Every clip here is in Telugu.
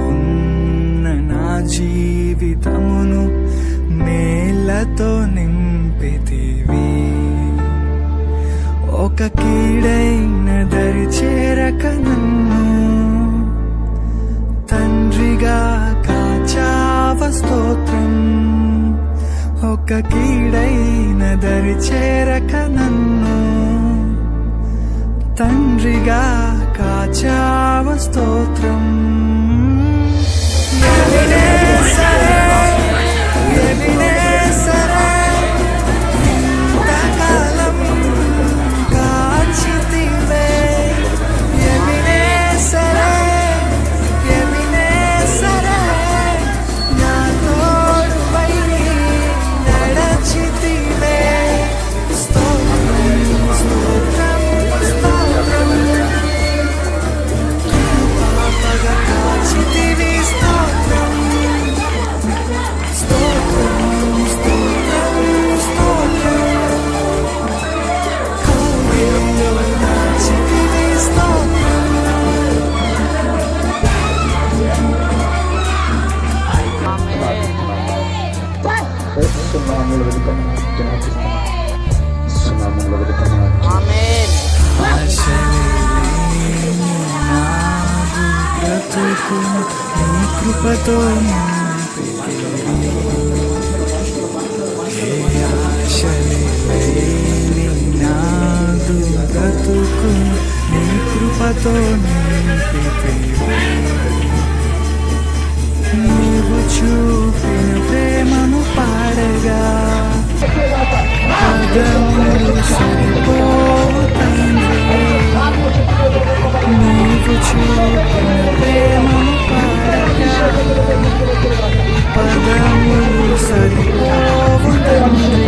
ఉన్న నా జీవితమును మేళ్లతో నింపితివి. ఒక కీడైన దరి చేరక నన్ను తండ్రిగా కాచావ స్తోత్రం. ఒక కీడైన దరి చేరక నన్ను తండ్రిగా కాచావ స్తోత్రం. ఇంతకాలం కాచితివే ఎబినేసరే, నా తోడువై నడచితివే. స్తోత్రం స్తోత్రం స్తోత్రం, పాపగా కాచితివి. స్తోత్రం స్తోత్రం స్తోత్రం స్తోత్రం, కౌగిలిలో దాచితివి. స్తోత్రం బ్రతుకు నీ కృపతో ఆశలేని నాదు బ్రతుకు నీ కృపతో నింపితివి. నీవు చూపిన ప్రేమను పాడగా పదములు సరిపోవు తండ్రి. నీవు చూపిన ప్రేమను పాడగా పదములు సరిపోవు తండ్రి.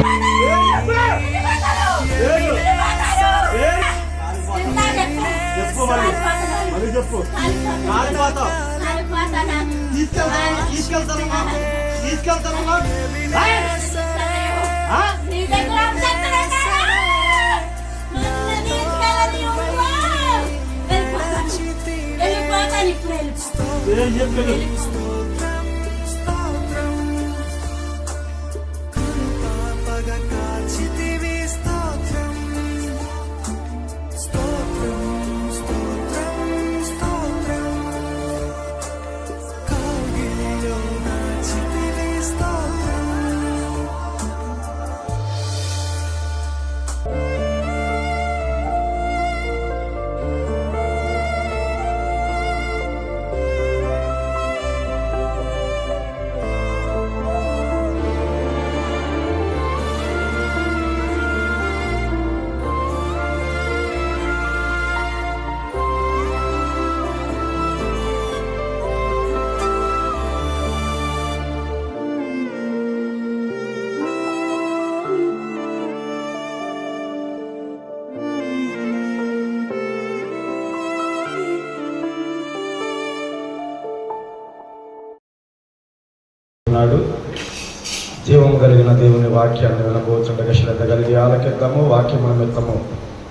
జీవం కలిగిన దేవుని వాక్యాన్ని వినబోతుండగా శ్రద్ధ కలిగి ఆలకిద్దాము. వాక్యం నిమిత్తము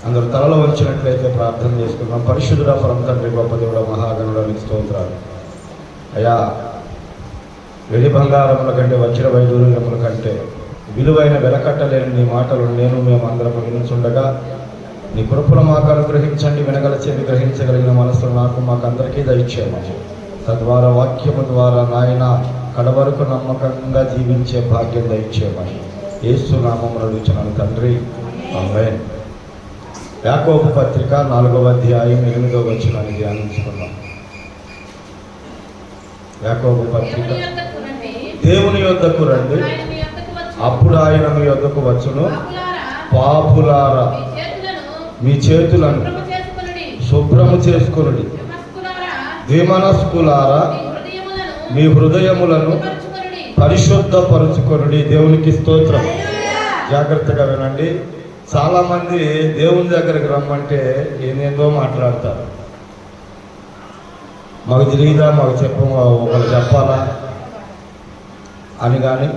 అందరూ తలలో వచ్చినట్లయితే ప్రార్థన చేసుకుందాం. పరిశుద్ధుడ పరమ తండ్రి, గొప్ప దేవుడ, మహాగణుడ, మీకు స్తోత్రాలు. అయా, వెలి బంగారముల కంటే వజ్ర వైడూర్యముల కంటే విలువైన వెలకట్టలేని నీ మాటలు మేము అందరం వినుచుండగా నీ కృపను మాకు అనుగ్రహించండి. వినగల చెవి గ్రహించగలిగిన మనసును మాకు అందరికీ దయచేయమని, తద్వారా వాక్యము ద్వారా నాయన కడవరకు నమ్మకంగా జీవించే భాగ్యం దయచేయమని యేసు నామమున అడుగుచున్నాను తండ్రి, ఆమేన్. యాకోబు పత్రిక 4వ అధ్యాయం 8వ వచనాన్ని ధ్యానించుకున్నాం. యాకోబు పత్రిక, దేవుని యొద్దకు రండి, అప్పుడు ఆయన మీ యొద్దకు వచ్చును. పాపులారా, మీ చేతులను శుభ్రము చేసుకొనుడి. ద్విమనస్కులారా, మీ హృదయములను పరిశుద్ధపరుచుకొనుడి. దేవునికి స్తోత్రం. జాగ్రత్తగా వినండి. చాలామంది దేవుని దగ్గరికి రమ్మంటే ఏదేందో మాట్లాడతారు. మాకు తెలియదా, మాకు ఒకరు చెప్పాలా అని. కానీ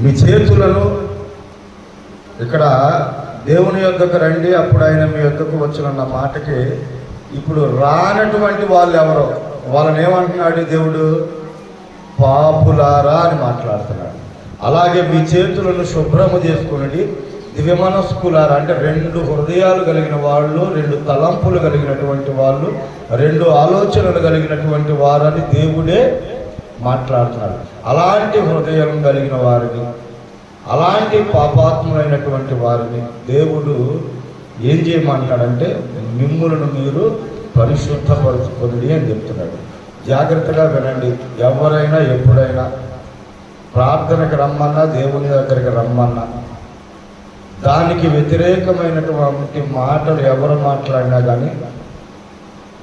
మీ చేతులను ఇక్కడ దేవుని యొద్దకు రండి అప్పుడు ఆయన మీ యొద్దకు వచ్చిన మాటకి ఇప్పుడు రానటువంటి వాళ్ళు ఎవరో వాళ్ళని ఏమంటున్నాడు దేవుడు? పాపులారా అని మాట్లాడుతున్నాడు. అలాగే మీ చేతులను శుభ్రము చేసుకుని దివ్యమనస్కులారా అంటే 2 హృదయాలు కలిగిన వాళ్ళు, 2 తలంపులు కలిగినటువంటి వాళ్ళు, 2 ఆలోచనలు కలిగినటువంటి వారని దేవుడే మాట్లాడుతున్నాడు. అలాంటి హృదయం కలిగిన వారిని, అలాంటి పాపాత్ములైనటువంటి వారిని దేవుడు ఏం చేయమంటాడంటే మిమ్ములను మీరు పరిశుద్ధపరచుకోండి అని చెప్తున్నాడు. జాగ్రత్తగా వినండి. ఎవరైనా ఎప్పుడైనా ప్రార్థనకి రమ్మన్నా, దేవుని దగ్గరికి రమ్మన్నా, దానికి వ్యతిరేకమైనటువంటి మాటలు ఎవరు మాట్లాడినా కానీ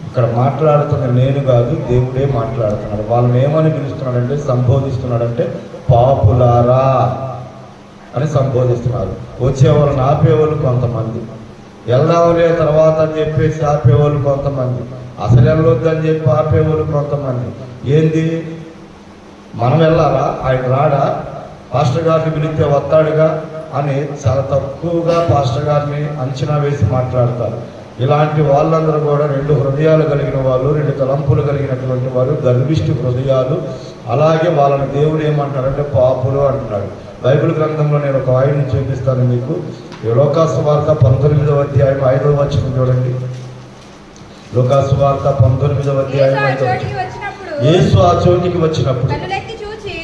ఇక్కడ మాట్లాడుతున్న నేను కాదు, దేవుడే మాట్లాడుతున్నాడు. వాళ్ళని ఏమని పిలుస్తున్నాడంటే, సంబోధిస్తున్నాడంటే పాపులారా అని సంబోధిస్తున్నారు. వచ్చేవాళ్ళని ఆపేవాళ్ళు కొంతమంది, వెళ్దాంలే తర్వాత అని చెప్పేసి ఆపేవాళ్ళు కొంతమంది, అసలు వెళ్ళొద్దని చెప్పి ఆపేవాళ్ళు కొంతమంది. ఏంది మనం వెళ్ళాలా, ఆయన రాడా, పాస్టర్ గారిని పిలిస్తే వస్తాడుగా అని చాలా తక్కువగా పాస్టర్ గారిని అంచనా వేసి మాట్లాడతారు. ఇలాంటి వాళ్ళందరూ కూడా 2 హృదయాలు కలిగిన వాళ్ళు, 2 తలంపులు కలిగినటువంటి వారు, గర్విష్టి హృదయాలు. అలాగే వాళ్ళని దేవుడు ఏమంటారంటే పాపులు అంటున్నాడు. బైబిల్ గ్రంథంలో నేను ఒక వాయిని చూపిస్తాను మీకు. లోకాసు వార్త 19వ అధ్యాయం 5వ వచనం చూడండి. లోకాసు వార్త 19వ అధ్యాయం 5వ వచనం. యేసు ఆ చోటికి వచ్చినప్పుడు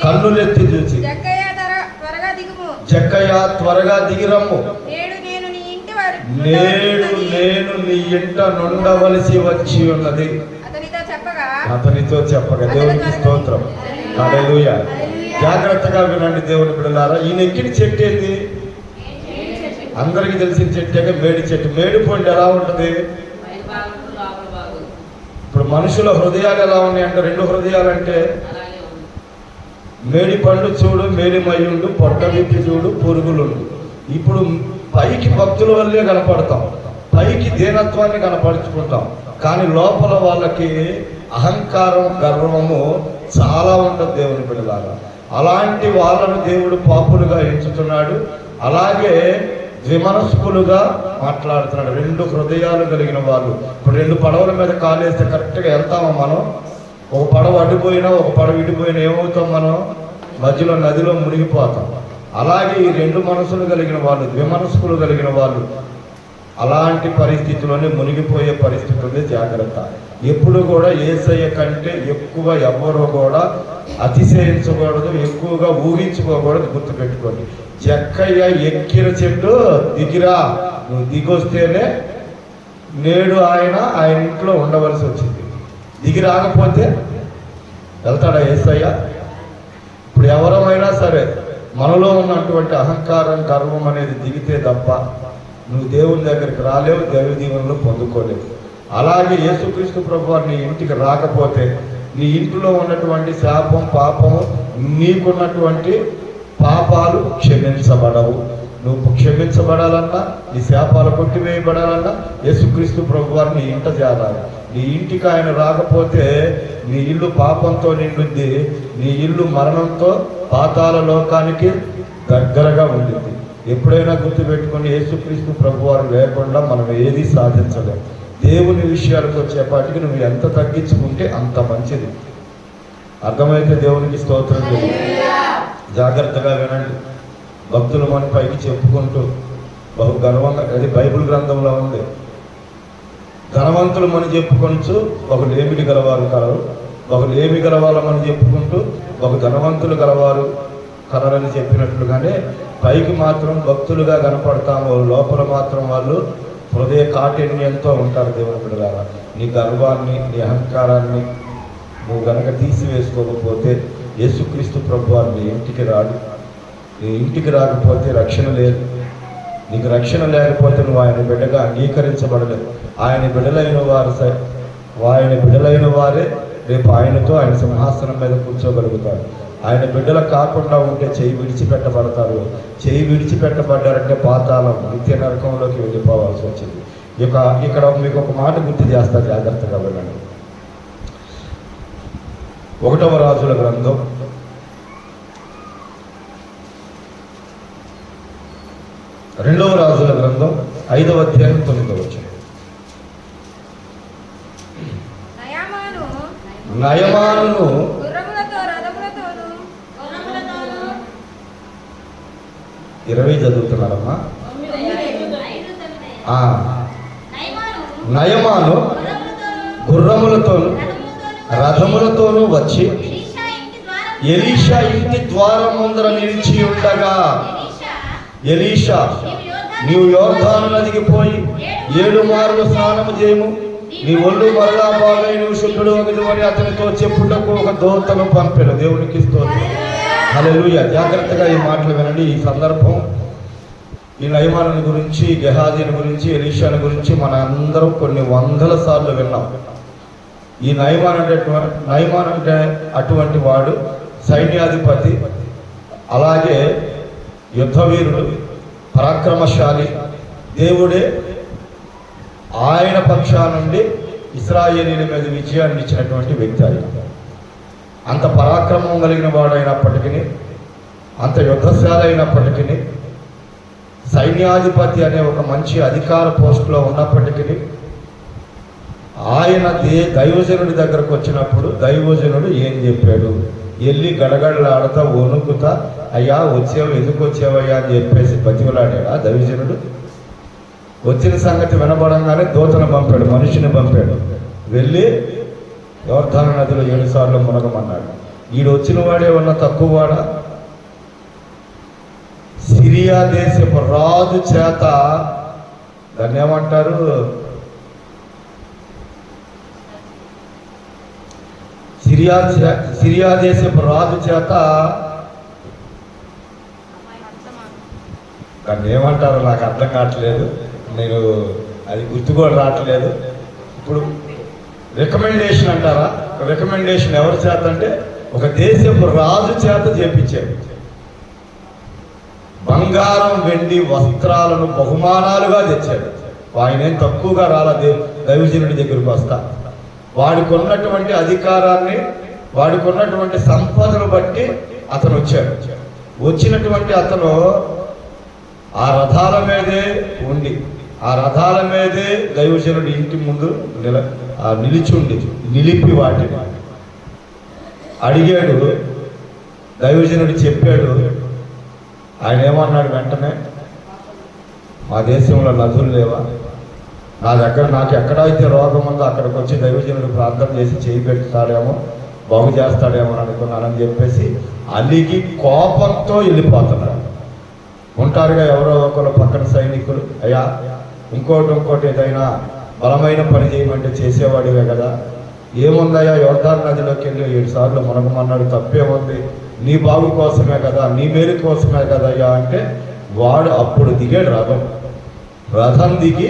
కన్నులెత్తి చూచి జక్కయ్య త్వరగా దిగిరమ్ము, నేడు నేను నీ ఇంట నుండవలసి వచ్చి ఉన్నది అతనితో చెప్పగా. దేవునికి స్తోత్రం, హల్లెలూయా. జాగ్రత్తగా వినండి దేవుని బిడ్డలారా. ఈయన ఎక్కిన చెట్టు ఏంది? అందరికీ తెలిసిన చెట్టే మేడి చెట్టు. మేడి పండు ఎలా ఉంటుంది? ఇప్పుడు మనుషుల హృదయాలు ఎలా ఉన్నాయి అంటే 2 హృదయాలు అంటే మేడి పండు చూడు, మేడి మయ్యుండు, పొట్ట విప్పి చూడు, పురుగులుండు. ఇప్పుడు పైకి భక్తుల వల్లే కనపడతాం, పైకి దీనత్వాన్ని కనపరుచుకుంటాం, కానీ లోపల వాళ్ళకి అహంకారం, గర్వము చాలా ఉంటుంది దేవుని బిడ్డలారా. అలాంటి వాళ్ళను దేవుడు పాపులుగా ఎంచుతున్నాడు. అలాగే ద్విమనస్కులుగా మాట్లాడుతున్నాడు. 2 హృదయాలు కలిగిన వాళ్ళు. ఇప్పుడు 2 పడవల మీద కాలేస్తే కరెక్ట్గా వెళ్తామా మనం? ఒక పడవ అడ్డుపోయినా, ఒక పడవ ఇడిపోయినా ఏమవుతాం మనం? మధ్యలో నదిలో మునిగిపోతాం. అలాగే ఈ 2 మనసులు కలిగిన వాళ్ళు, ద్విమనస్కులు కలిగిన వాళ్ళు అలాంటి పరిస్థితిలోనే మునిగిపోయే పరిస్థితి ఉంది. జాగ్రత్త. ఎప్పుడు కూడా యేసయ్య కంటే ఎక్కువ ఎవరో కూడా అతిశయించకూడదు, ఎక్కువగా ఊహించుకోకూడదు. గుర్తుపెట్టుకోండి. జక్కయ్య ఎక్కిన చెట్టు దిగిరా, నువ్వు దిగొస్తేనే నేడు ఆయన ఇంట్లో ఉండవలసి వచ్చింది. దిగి రాకపోతే వెళ్తాడా యేసయ్య? ఇప్పుడు ఎవరమైనా సరే మనలో ఉన్నటువంటి అహంకారం, గర్వం అనేది దిగితే తప్ప నువ్వు దేవుని దగ్గరికి రాలేవు, దైవ దీవెనలు పొందుకోలేవు. అలాగే యేసుక్రీస్తు ప్రభువారు నీ ఇంటికి రాకపోతే నీ ఇంటిలో ఉన్నటువంటి శాపం, పాపము, నీకున్నటువంటి పాపాలు క్షమించబడవు. నువ్వు క్షమించబడాలన్నా, నీ శాపాలు కొట్టివేయబడాలన్నా యేసుక్రీస్తు ప్రభువారు నీ ఇంట చేరాలి. నీ ఇంటికి ఆయన రాకపోతే నీ ఇల్లు పాపంతో నిండుద్ది, నీ ఇల్లు మరణంతో పాతాళ లోకానికి దగ్గరగా ఉంటుంది. ఎప్పుడైనా గుర్తుపెట్టుకుని యేసుక్రీస్తు ప్రభువారు లేకుండా మనం ఏది సాధించలేం. దేవుని విషయాలకు వచ్చేపాటికి నువ్వు ఎంత తగ్గించుకుంటే అంత మంచిది. అర్థమైతే దేవునికి స్తోత్రం చేయండి. జాగ్రత్తగా వినండి. భక్తులు మన పైకి చెప్పుకుంటూ బహు గర్వంగా, అది బైబిల్ గ్రంథంలో ఉంది. ధనవంతులు మనం చెప్పుకొనచ్చు, ఒకరు ఏమిటి గలవారు కలరు, ఒకరు ఏమి గలవాలని చెప్పుకుంటూ ఒక ధనవంతులు గలవారు కలరని చెప్పినట్లుగానే పైకి మాత్రం భక్తులుగా కనపడతాము, లోపల మాత్రం వాళ్ళు హృదయ కాఠిన్యంతో ఉంటారు. దేవుని బిడ్డలారా, నీ గర్వాన్ని, నీ అహంకారాన్ని నువ్వు గనక తీసివేసుకోకపోతే యేసుక్రీస్తు ప్రభువారు నీ ఇంటికి రాడు. నీ ఇంటికి రాకపోతే రక్షణ లేదు. నీకు రక్షణ లేకపోతే నువ్వు ఆయన బిడ్డగా అంగీకరించబడలేదు. ఆయన బిడ్డలైన వారే రేపు ఆయనతో ఆయన సింహాసనం మీద కూర్చోగలుగుతారు. ఆయన బిడ్డలు కాకుండా ఉంటే చెయ్యి విడిచిపెట్టబడతారు. చెయ్యి విడిచిపెట్టబడ్డారంటే పాతాళం, నిత్య నరకంలోకి వెళ్ళిపోవాల్సి వచ్చింది. ఇక్కడ మీకు ఒక మాట గుర్తు చేస్తా, జాగ్రత్తగా వెళ్ళండి. 1వ రాజుల గ్రంథం రెండవ రాజుల గ్రంథం 5వ అధ్యాయం 9వ వచనం. నయమానును 20 చదువుతున్నారమ్మా. నయమాను గుర్రములతోను రథములతోనూ వచ్చి ఎలీషా ఇంటి ద్వారం ముందర నిలిచి ఉండగా, ఎలీషా నీవు యోర్దాను నదికి పోయి 7 మార్లు స్నానము చేయము, నీ ఒళ్ళు మరలా బాగై నువ్వు శుద్ధుడు అగదు అని అతనితో చెప్పుటకు ఒక దూతను పంపెను. దేవునికి స్తోత్రం. హల్లెలూయా. జాగ్రత్తగా ఈ మాటలు వినండి. ఈ సందర్భం ఈ నయమాను గురించి, గెహాజీని గురించి, ఎలీషాని గురించి మన అందరం కొన్ని వందల సార్లు విన్నాం. ఈ నయమాన్ అంటే అటువంటి వాడు సైన్యాధిపతి, అలాగే యుద్ధవీరుడు, పరాక్రమశాలి. దేవుడే ఆయన పక్షా నుండి ఇశ్రాయేలీల మీద విజయాన్ని ఇచ్చినటువంటి వ్యక్తి. ఆయన అంత పరాక్రమం కలిగిన వాడైనప్పటికీ, అంత యుద్ధశాల అయినప్పటికీ, సైన్యాధిపతి అనే ఒక మంచి అధికార పోస్టులో ఉన్నప్పటికీ, ఆయన దైవజనుడి దగ్గరకు వచ్చినప్పుడు దైవజనుడు ఏం చెప్పాడు? వెళ్ళి గడగడలాడుతా వణుకుతా, అయ్యా వచ్చావు, ఎందుకు వచ్చావయ్యా అని చెప్పేసి బతిమలాడాడు ఆ దైవజనుడు. వచ్చిన సంగతి వినబడంగానే దూతను పంపాడు, మనిషిని పంపాడు. వెళ్ళి యోర్దాను నదిలో 7 సార్లు మునగమన్నాడు. ఈడు వచ్చిన వాడే ఉన్న తక్కువ వాడా? సిరియా దేశపు రాజు చేత, దాన్ని ఏమంటారు, సిరియా దేశపు రాజు చేత, దాన్ని ఏమంటారు నాకు అర్థం కావట్లేదు, నేను అది గుర్తు కూడా రావట్లేదు. ఇప్పుడు రికమెండేషన్ అంటారా? రికమెండేషన్ ఎవరి చేత అంటే ఒక దేశపు రాజు చేత చేపించాడు. బంగారం వెండి వస్త్రాలను బహుమానాలుగా తెచ్చాడు. ఆయనేం తక్కువగా రాలా దైవజనుడి దగ్గరకు వస్తా. వాడికి ఉన్నటువంటి అధికారాన్ని, వాడికి ఉన్నటువంటి సంపదను బట్టి అతను వచ్చాడు. వచ్చినటువంటి అతను ఆ రథాల మీదే ఉండి, ఆ రథాల మీదే దైవజనుడి ఇంటి ముందు నిలిపి వాటిని అడిగాడు. దైవజనుడు చెప్పాడు. ఆయన ఏమన్నాడు వెంటనే? మా దేశంలో నదులు లేవా? నా దగ్గర నాకు ఎక్కడైతే రోగం ఉందో అక్కడికి వచ్చి దైవజనుడు ప్రార్థన చేసి చేయి పెడతాడేమో, బాగు చేస్తాడేమో అనుకున్నానని చెప్పేసి అలిగి కోపంతో వెళ్ళిపోతున్నాడు. ఉంటారుగా ఎవరో ఒకరు పక్కన సైనికులు, అయ్యా ఇంకోటి ఏదైనా బలమైన పని చేయమంటే చేసేవాడివే కదా, ఏముందయ్యా యోర్దాను నదిలోకి వెళ్ళి 7 సార్లు మునగమన్నాడు, తప్పేముంది, నీ బాగు కోసమే కదా, నీ మేలు కోసమే కదా అయ్యా అంటే, వాడు అప్పుడు దిగాడు రథం దిగి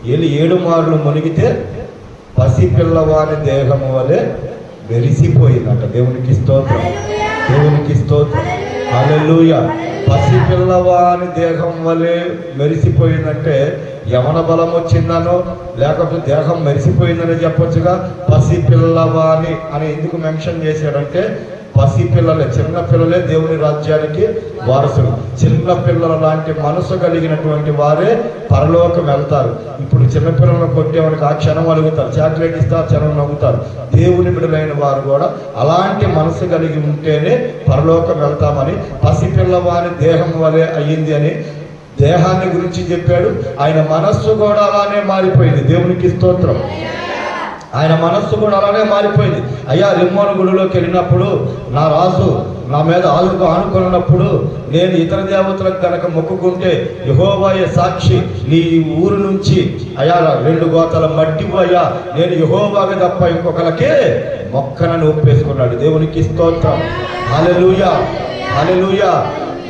వెళ్ళి 7 మార్లు మునిగితే పసిపిల్లవాని దేహము వలె మెరిసిపోయిందంట. దేవునికి స్తోత్రం, దేవునికి స్తోత్రం. హల్లెలూయా. పసిపిల్లవాని దేహం వలె మెరిసిపోయిందంటే యవన బలం వచ్చిందనో లేకపోతే దేహం మెరిసిపోయిందని చెప్పొచ్చుగా. పసిపిల్లవాని అని ఎందుకు మెన్షన్ చేశాడంటే, పసిపిల్లలే, చిన్నపిల్లలే దేవుని రాజ్యానికి వారసులు. చిన్నపిల్లల లాంటి మనసు కలిగినటువంటి వారే పరలోకం వెళ్తారు. ఇప్పుడు చిన్నపిల్లలను కొట్టేవానికి ఆ క్షణం అలుగుతారు, చాక్లెట్ ఇస్తారు, క్షణం నవ్వుతారు. దేవుని బిడ్డలైన వారు కూడా అలాంటి మనసు కలిగి ఉంటేనే పరలోకం వెళ్తామని, పసిపిల్లవాని దేహం వలె అయ్యింది అని దేహాన్ని గురించి చెప్పాడు. ఆయన మనస్సు కూడా అలానే మారిపోయింది. దేవునికి స్తోత్రం. ఆయన మనస్సు కూడా అలానే మారిపోయింది. అయ్యా రిమ్మోను గుడిలోకి వెళ్ళినప్పుడు నా రాజు నా మీద ఆనుకున్నప్పుడు నేను ఇతర దేవతలకు కనుక మొక్కుకుంటే యెహోవాయే సాక్షి, నీ ఊరు నుంచి అయ్యా 2 గోతాల మట్టి అయ్యా నేను యెహోవాకి తప్ప ఇంకొకరికే మొక్కనని ఒప్పేసుకున్నాడు. దేవునికి స్తోత్రం. హల్లెలూయా, హల్లెలూయా.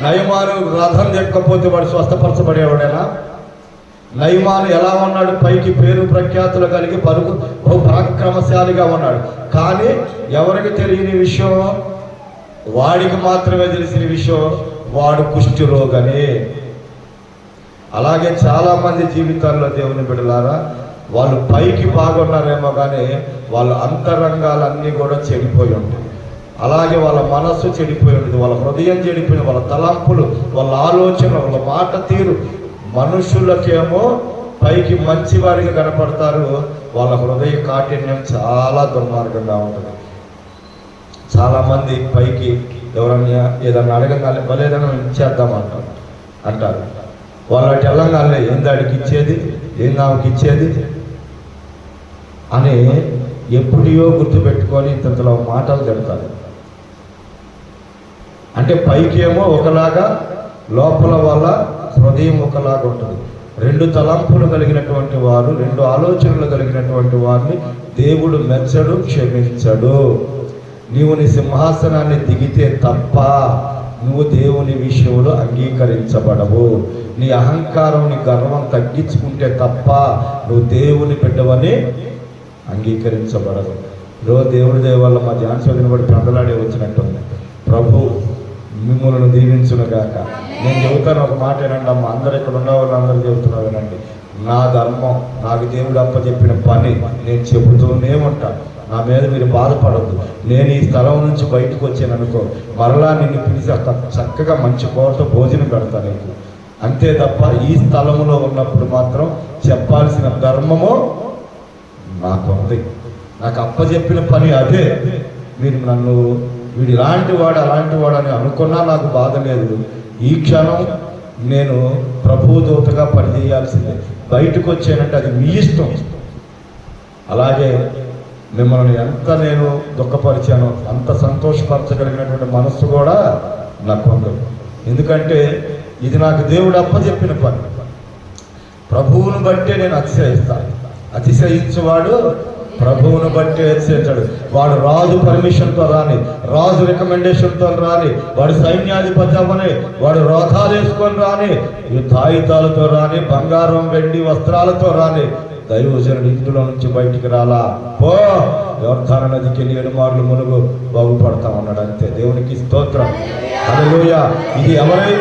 నయమాను రథం ఎక్కకపోతే వాడు స్వస్థపరచబడేవాడేనా? నయమాను ఎలా ఉన్నాడు? పైకి పేరు ప్రఖ్యాతులు కలిగి బహు పరాక్రమశాలిగా ఉన్నాడు. కానీ ఎవరికి తెలియని విషయం, వాడికి మాత్రమే తెలిసిన విషయం, వాడు కుష్టి రోగని. అలాగే చాలా మంది జీవితాల్లో దేవుని బిడ్డలారా, వాళ్ళు పైకి బాగున్నారేమో కానీ వాళ్ళ అంతరంగాలన్నీ కూడా చెడిపోయి ఉంటాయి. అలాగే వాళ్ళ మనస్సు చెడిపోయి ఉంటుంది, వాళ్ళ హృదయం చెడిపోయింది, వాళ్ళ తలంపులు, వాళ్ళ ఆలోచన, వాళ్ళ మాట తీరు మనుషులకేమో పైకి మంచి వారిగా కనపడతారు, వాళ్ళ హృదయ కాఠిన్యం చాలా దుర్మార్గంగా ఉంటుంది. చాలామంది పైకి ఎవరన్నా ఏదన్నా అడగగానే బలేదన్నా ఇచ్చేద్దామంటారు. వాళ్ళు అటు వెళ్ళగానే ఏంది అడిగి ఇచ్చేది, ఏం ఆమెకి ఇచ్చేది అని ఎప్పుడో గుర్తుపెట్టుకొని ఇంతలో మాటలు తిడతారు. అంటే పైకి ఏమో ఒకలాగా, లోపల వాళ్ళ హృదయం ఒకలాగా ఉంటుంది. రెండు తలంపులు కలిగినటువంటి వారు, రెండు ఆలోచనలు కలిగినటువంటి వారిని దేవుడు మెచ్చడు, క్షమించడు. నీవు నీ సింహాసనాన్ని దిగితే తప్ప నువ్వు దేవుని విషయంలో అంగీకరించబడవు. నీ అహంకారం, నీ గర్వం తగ్గించుకుంటే తప్ప నువ్వు దేవుని బిడ్డవని అంగీకరించబడదు. ఈరోజు దేవుడి దయ వల్ల మా ధ్యాన చదివిన బట్టి ప్రజలాడే వచ్చినట్టుంది. ప్రభు మిమ్మల్ని దీవించునుగాక. నేను చెబుతాను ఒక మాట ఏనండి అమ్మ, అందరు ఇక్కడ ఉన్న వాళ్ళు అందరూ చెబుతున్నారు వినండి. నా ధర్మం, నాకు దేవుడు అప్పచెప్పిన పని నేను చెబుతూనే ఉంటాను. నా మీద మీరు బాధపడద్దు. నేను ఈ స్థలం నుంచి బయటకు వచ్చాను అనుకో, మరలా నిన్ను పిలిచి చక్కగా మంచి కోరతో భోజనం పెడతాను నీకు. అంతే తప్ప ఈ స్థలంలో ఉన్నప్పుడు మాత్రం చెప్పాల్సిన ధర్మము నాకు ఉంది. నాకు అప్పచెప్పిన పని అదే. మీరు నన్ను వీడు ఇలాంటి వాడు అలాంటి వాడు అని అనుకున్నా నాకు బాధ లేదు. ఈ క్షణం నేను ప్రభుదూతగా పనిచేయాల్సిందే. బయటకు వచ్చానంటే అది మీ ఇష్టం. అలాగే మిమ్మల్ని ఎంత నేను దుఃఖపరిచానో అంత సంతోషపరచగలిగినటువంటి మనస్సు కూడా నాకు ఉంది. ఎందుకంటే ఇది నాకు దేవుడు అప్పచెప్పిన పని. ప్రభువును బట్టే నేను అతిశయిస్తాను. అతిశయించేవాడు ప్రభువును బట్టి అతిశయించాడు. వాడు రాజు పర్మిషన్తో రాని, రాజు రికమెండేషన్తో రాని, వాడు సైన్యాధిపతి అవ్వని, వాడు రోధాలు వేసుకొని రాని, యుద్ధాయుధాలతో రాని, బంగారం వెండి వస్త్రాలతో రాని, దైవజనుడు ఇందులో నుంచి బయటికి రాలా. పో యోర్దాను నదికి 7 మార్లు మునుగు బాగుపడతా ఉన్నాడు. అంతే. దేవునికి స్తోత్రం. హల్లెలూయా. ఇది ఎవరి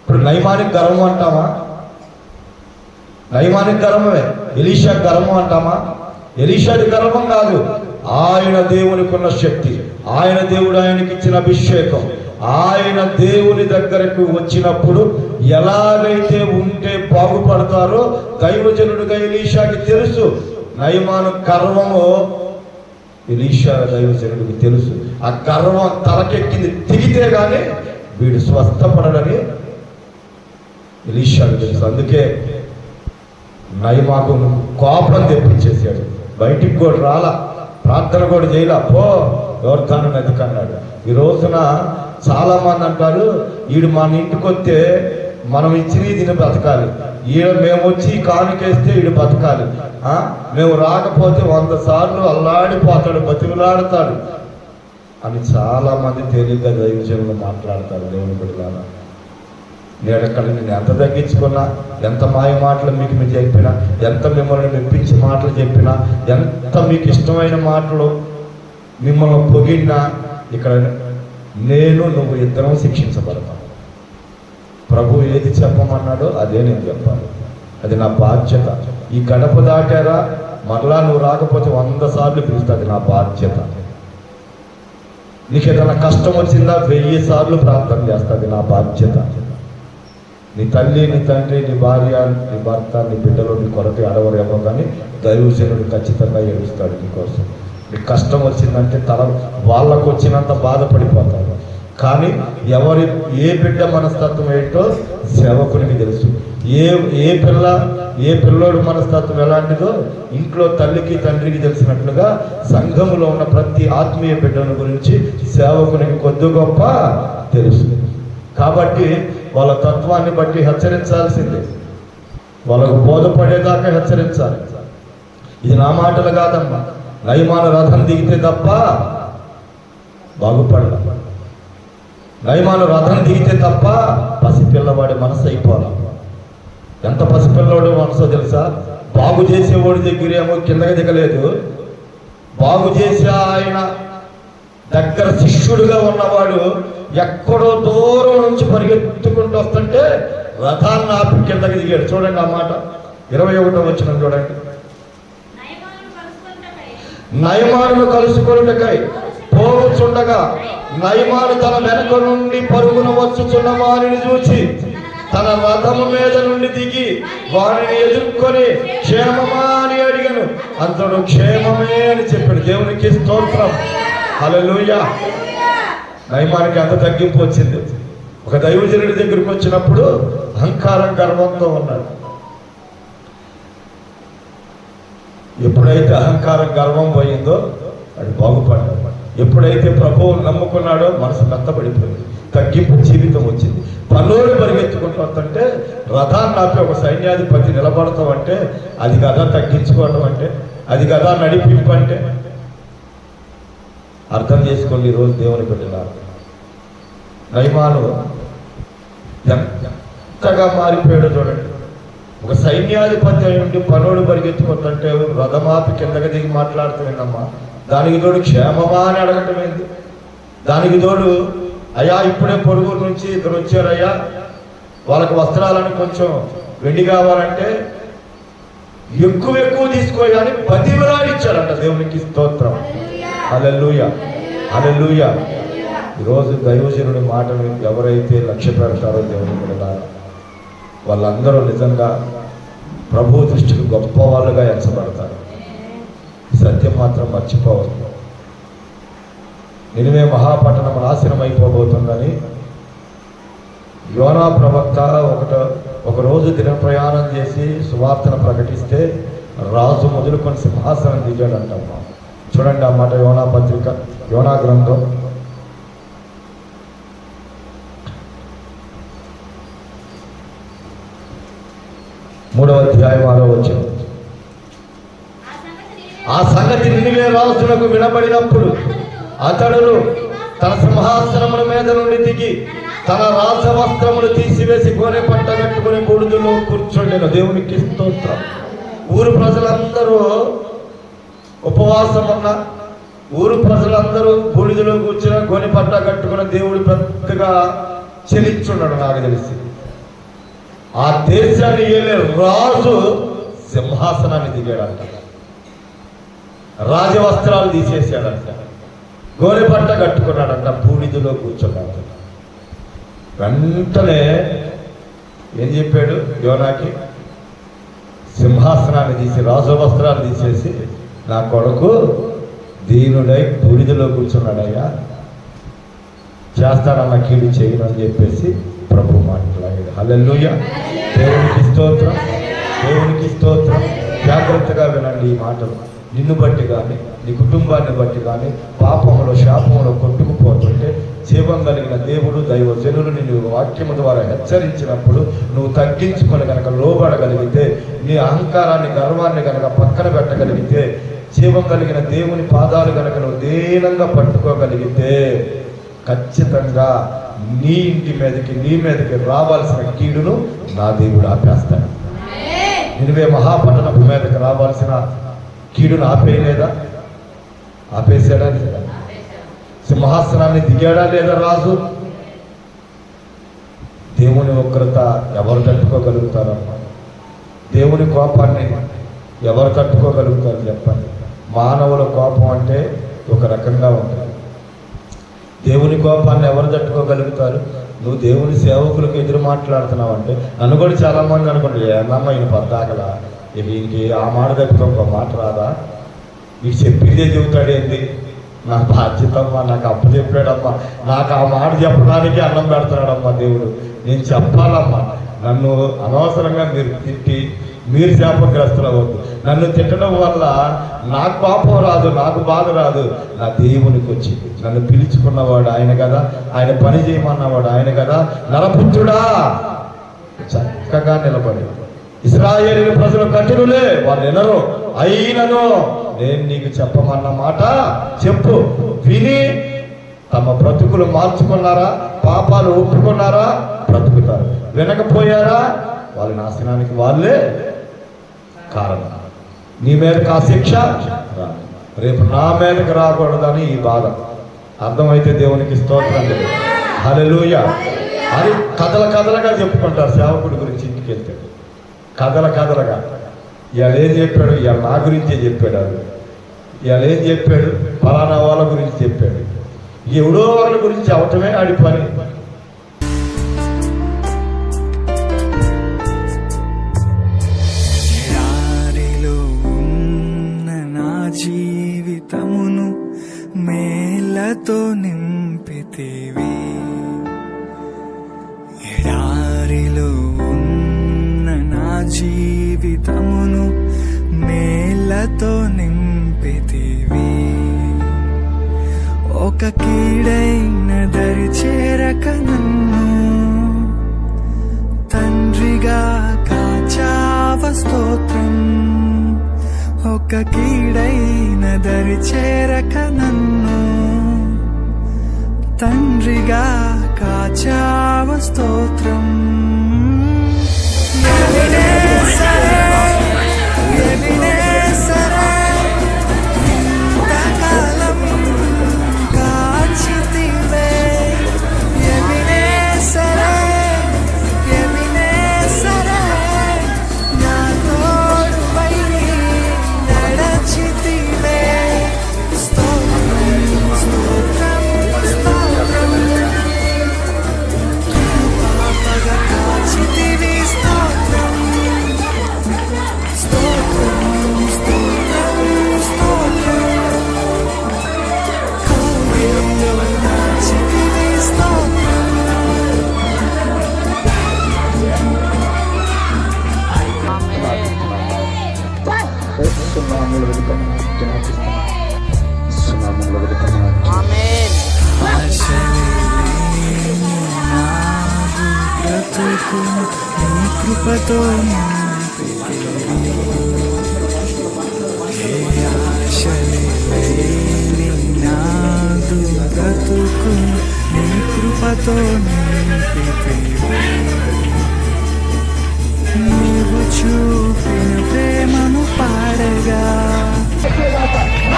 ఇప్పుడు నయమానికి గర్వం అంటామా? నయమానికి గర్వమే. ఎలీషా గర్వం అంటామా? ఎలీషాది గర్వం కాదు. ఆయన దేవునికి ఉన్న శక్తి, ఆయన దేవుడు ఆయనకి ఇచ్చిన అభిషేకం, ఆయన దేవుని దగ్గరకు వచ్చినప్పుడు ఎలాగైతే ఉంటే బాగుపడతారో దైవజనుడిగా ఎలీషాకి తెలుసు. నయమాను గర్వము ఎలీషా దైవజనుడికి తెలుసు. ఆ గర్వం తలకెక్కింది దిగితే గానీ వీడు స్వస్థపడని ఎలీషాకి తెలుసు. అందుకే నయమాకు కోపం తెప్పించేసాడు. బయటికి కూడా రాలా, ప్రార్థన కూడా చేయలా. పో యోర్దాను నదికి అన్నాడు. ఈ రోజున చాలా మంది అంటారు, వీడు మన ఇంటికి వస్తే మనం ఇచ్చి తిని బతకాలి, మేము వచ్చి కానుకేస్తే వీడు బతకాలి, మేము రాకపోతే 100 సార్లు అల్లాడిపోతాడు, బతిమలాడతాడు అని చాలా మంది తేలిగ్గా దైవజనులు మాట్లాడతారు. దేవుని బిడ్డలారా, నేను ఎంత తగ్గించుకున్నా, ఎంత మాయ మాటలు మీకు చెప్పినా, ఎంత మిమ్మల్ని మెప్పించి మాటలు చెప్పినా, ఎంత మీకు ఇష్టమైన మాటలు మిమ్మల్ని పొగిడినా, ఇక్కడ నువ్వు ఇద్దరం శిక్షించబడతాం. ప్రభు ఏది చెప్పమన్నాడో అదే నేను చెప్పాలి. అది నా బాధ్యత. ఈ గడప దాటారా, మరలా నువ్వు రాకపోతే 100 సార్లు పిలుస్తుంది. నా బాధ్యత. నీకు ఏదైనా కష్టం వచ్చిందా 1000 సార్లు ప్రార్థన చేస్తుంది. నా బాధ్యత. నీ తల్లి, నీ తండ్రి, నీ భార్య, నీ భర్త, నీ బిడ్డలు నీ కొరకు అడవరేమో కానీ దైవజనుడు ఖచ్చితంగా ఏడుస్తాడు నీకోసం. నీకు కష్టం వచ్చిందంటే వాళ్ళకు వచ్చినంత బాధపడిపోతాడు. కానీ ఏ బిడ్డ మనస్తత్వం ఏంటో సేవకునికి తెలుసు. ఏ పిల్లోడు మనస్తత్వం ఎలాంటిదో ఇంట్లో తల్లికి తండ్రికి తెలిసినట్లుగా సంఘములో ఉన్న ప్రతి ఆత్మీయ బిడ్డల గురించి సేవకునికి కొద్ది గొప్ప తెలుసు. కాబట్టి వాళ్ళ తత్వాన్ని బట్టి హెచ్చరించాల్సిందే. వాళ్ళకు బోధపడేదాకా హెచ్చరించాలి. ఇది నా మాటలు కాదమ్మా. నయమాను రథం దిగితే తప్ప బాగుపడాల. నయమాను రథం దిగితే తప్ప పసిపిల్లవాడి మనసు అయిపోవాలి. ఎంత పసిపిల్లవాడు మనసో తెలుసా? బాగు చేసేవాడి దగ్గరేమో కిందకి దిగలేదు. బాగు చేసే ఆయన దగ్గర శిష్యుడిగా ఉన్నవాడు ఎక్కడో దూరం నుంచి పరిగెత్తుకుంటూ వస్తుంటే రథాన్ని ఆపి కిందకి దిగాడు. చూడండి ఆ మాట 21వ వచనం చూడండి. నయమాను కలుసుకొనుటకై పోవచ్చుండగా నయమాను తన వెనక నుండి పరుగున వచ్చుచున్న వారిని చూచి తన రథము మీద నుండి దిగి వారిని ఎదుర్కొని క్షేమమా అని అడిగాను. అతడు క్షేమమే అని చెప్పాడు. దేవునికి స్తోత్రం. హల్లెలూయా. నయమానికి అంత తగ్గింపు వచ్చింది. ఒక దైవజనుడి దగ్గరికి వచ్చినప్పుడు అహంకారం గర్వంతో ఉన్నాడు. ఎప్పుడైతే అహంకారం గర్వం పోయిందో అది బాగుపడ్డాడు. ఎప్పుడైతే ప్రభువును నమ్ముకున్నాడో మనసు మెత్తబడిపోయింది. తగ్గింపు జీవితం వచ్చింది. పనులు పరిగెత్తుకుంటూ వస్తుంటే రథాన్ని ఆపి ఒక సైన్యాధిపతి నిలబడతాం అంటే అది కదా తగ్గించుకోవడం అంటే, అది కదా నడిపింపు అంటే. అర్థం చేసుకోండి. ఈరోజు దేవుని పెట్టినారు. నయమాను ఎంతగా మారిపోయాడు చూడండి. ఒక సైన్యాధిపతి అయ్యుండి పనులు పరిగెత్తుకుంటుంటే రథమాపి కిందకి దిగి మాట్లాడుతున్నాడమ్మా. దానికి తోడు క్షేమమా అని అడగటం ఏంది? దానికి తోడు అయ్యా ఇప్పుడే పొరుగురు నుంచి ఇద్దరు వచ్చారయ్యా, వాళ్ళకి వస్త్రాలని కొంచెం వెండి కావాలంటే ఎక్కువ తీసుకోయాలని బతిమలాడిచ్చారంట. దేవునికి స్తోత్రం. హల్లెలూయా. హల్లెలూయా. ఈరోజు దైవజనుడి మాటలు ఎవరైతే లక్ష్య పెడతారో దేవుని బిడ్డలారా, వాళ్ళందరూ నిజంగా ప్రభు దృష్టికి గొప్ప వాళ్ళుగా ఎంచబడతారు. సత్యం మాత్రం మర్చిపోవద్దు. నినివే మహాపట్టణం నాశనం అయిపోబోతుందని యోనా ప్రవక్త ఒకరోజు దిన ప్రయాణం చేసి సువార్తను ప్రకటిస్తే రాజు మొదలుకొని సింహాసనం దిగాడంటమ్మా. చూడండి ఆ మాట. యోనా పత్రిక, యోనా గ్రంథం 3వ అధ్యాయం 6వ వచనం. ఆ సంగతి నినివే రాజులకు వినబడినప్పుడు అతడు తన సింహాసనముల మీద నుండి దిగి తన రాజవస్త్రములు తీసివేసి గోనె పట్ట కట్టుకుని బూడిదలో కూర్చోండెను. దేవునికి స్తోత్రం. ఊరు ప్రజలందరూ ఉపవాసం ఉన్న ఊరు ప్రజలందరూ బూడిదలో కూర్చున్న గోనె పట్ట కట్టుకున్న దేవుడు పెద్దగా చెలించున్నాడు. నాకు తెలిసి ఆ దేశాన్ని ఏలే రాజు సింహాసనాన్ని దిగాడంట. రాజవస్త్రాలు తీసేసాడంట. గోనె పట్ట కట్టుకున్నాడంట. బూడిదలో కూర్చున్నాడు. వెంటనే ఏం చెప్పాడు యోనాకి? సింహాసనాన్ని తీసి రాజవస్త్రాలు తీసేసి నా కొడుకు దీనుడై బూడిదలో కూర్చున్నాడయ్యా, చేస్తానన్న కీడు చేయను అని చెప్పేసి ప్రభు మాట్లాడాడు. హల్లెలూయా. దేవునికి స్తోత్రం. దేవునికి స్తోత్రం. జాగ్రత్తగా వినండి ఈ మాటలు. నిన్ను బట్టి కానీ నీ కుటుంబాన్ని బట్టి కానీ పాపములో శాపములో కొట్టుకుపోతుంటే జీవం కలిగిన దేవుడు దైవజనులు నిన్ను వాక్యము ద్వారా హెచ్చరించినప్పుడు నువ్వు తగ్గించుకొని కనుక లోబడగలిగితే, నీ అహంకారాన్ని గర్వాన్ని కనుక పక్కన పెట్టగలిగితే, జీవం కలిగిన దేవుని పాదాలు కనుక నువ్వు దీనంగా పట్టుకోగలిగితే ఖచ్చితంగా నీ ఇంటి మీదకి నీ మీదకి రావాల్సిన కీడును నా దేవుడు ఆపేస్తాడు. నినివే మహాపట్టణపు మీదకి రావాల్సిన కీడును ఆపేయలేదా? ఆపేసాడా లేదా? సింహాసనాన్ని దిగాడా లేదా రాజు? దేవుని ఉగ్రత ఎవరు తట్టుకోగలుగుతారమ్మా? దేవుని కోపాన్ని ఎవరు తట్టుకోగలుగుతారు చెప్పండి? మానవుల కోపం అంటే ఒక రకంగా ఉంటుంది. దేవుని కోపాన్ని ఎవరు తట్టుకోగలుగుతారు? నువ్వు దేవుని సేవకులకు ఎదురు మాట్లాడుతున్నావు అంటే నన్ను కూడా చాలామంది అనుకోండి, ఏమమ్మా ఈయన పద్దాకలా ఇంకే ఆ మాట తప్పితే ఒక మాట రాదా? నీకు చెప్పిందే చెబుతాడేంటి? నా బాధ్యత అమ్మా, నాకు అప్పు చెప్పాడమ్మా, నాకు ఆ మాట చెప్పడానికి అన్నం పెడతాడమ్మా దేవుడు. నేను చెప్పాలమ్మా. నన్ను అనవసరంగా మీరు తిట్టి మీరు శాపగ్రస్తులు అవ్వద్దు. నన్ను తిట్టడం వల్ల నాకు పాపం రాదు, నాకు బాధ రాదు, నా దేవునికి వచ్చింది. నన్ను పిలుచుకున్నవాడు ఆయన కదా, ఆయన పని చేయమన్నవాడు ఆయన కదా. నరపుత్రుడా చక్కగా నిలబడి ఇశ్రాయేలు ప్రజలు కఠినులే, వాళ్ళు వినరు. అయినను నేను నీకు చెప్పమన్న మాట చెప్పు. విని తమ బ్రతుకులు మార్చుకున్నారా? పాపాలు ఒప్పుకున్నారా? బ్రతుకుతారు. వినకపోయారా? వాళ్ళ నాశనానికి వాళ్ళే కారణం. నీ మీదకి ఆ శిక్ష రేపు నా మీదకి రాకూడదని ఈ బాధ. అర్థమైతే దేవునికి స్తోత్రం. హల్లెలూయా. అది కథలుగా చెప్పుకుంటారు సేవకుడి గురించి. ఇంటికి వెళ్తే కథలుగా ఇవాళ ఏం చెప్పాడు? ఇవాళ నా గురించే చెప్పాడు. ఇవాళ ఏం చెప్పాడు? ఫలానా వాళ్ళ గురించి చెప్పాడు. ఎవడో వాళ్ళ గురించి అవటమే ఆడి పని. జీవితమును మేళ్లతో నింపితివి. ఒక కీడైన దరి చేరక నన్ను తండ్రిగా కాచావ స్తోత్రం. ఒక కీడైన దరి చేరక నన్ను తండ్రిగా కాచావ స్తోత్రం. ఇంతకాలం కాచితివే ఎబినేసరే, నా తోడువై నడచితివే. స్తోత్రం స్తోత్రం స్తోత్రం, కృపాపగా కాచితివి. స్తోత్రం స్తోత్రం స్తోత్రం స్తోత్రం, కౌగిలిలో దాచితివి. స్తోత్రం సున్నాముల వెలుపల సున్నాముల వెలుపల బ్రతుకు నీ కృపతో నింపితివి. ఏ ఆశలే లేని నాదు బ్రతుకు నీ కృపతో నింపితివి. నీవు చూపిన ప్రేమను పాడగా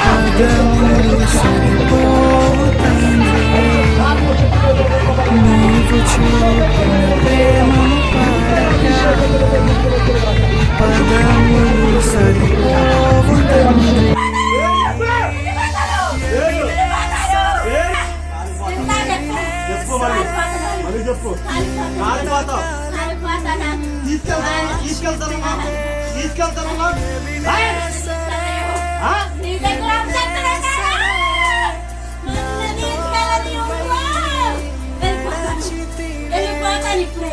పదములు సరిపోవు తండ్రి. నీవు చూపిన ప్రేమను పాడగా పదములు సరిపోవు తండ్రి. వెళ్ళిపోతాను ఇప్పుడు.